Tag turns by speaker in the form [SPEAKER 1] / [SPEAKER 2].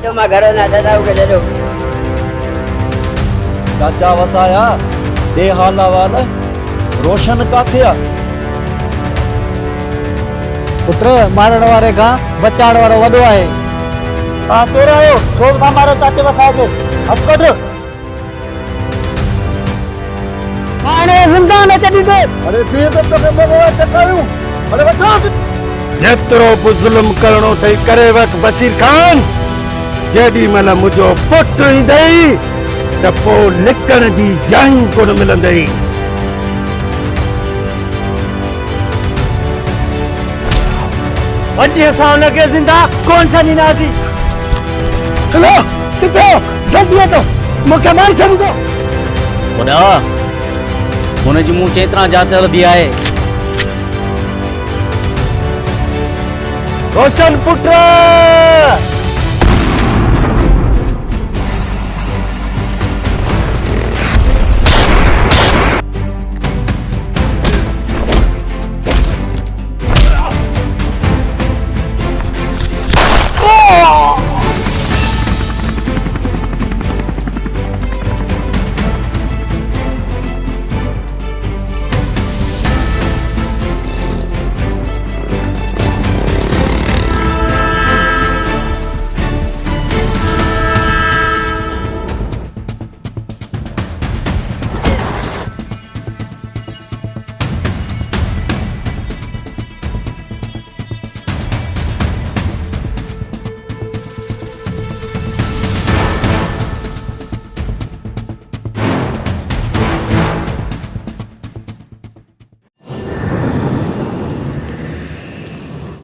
[SPEAKER 1] ॾाढो मां घरो ना दादा के ॾाढो
[SPEAKER 2] चाचा वसाया दे हाला वाला रोशन काथे आ
[SPEAKER 3] पुत्र मारण वारे का बचाण वारो वॾो आहे तव्हां केरु आहियो छो था मारो चाचे वसाए खे हथकट हाणे ज़िंदा न छॾी दे अरे ॿिए त तोखे मगवा चकायूं अरे वठो जेतिरो बि ज़ुल्म करणो अथई करे वठ बशीर खान जेॾी महिल मुंहिंजो पुटु ईंदई त पोइ लिकण जी जायूं कोन मिलंदई अॼु असां हुनखे ज़िंदा कोन छॾींदासीं हलो किथे जल्दी अचो मूंखे मारे छॾींदो
[SPEAKER 4] खुदा हुनजी मुंहुं चेतरा जाते हलंदी आहे
[SPEAKER 3] रोशन पुट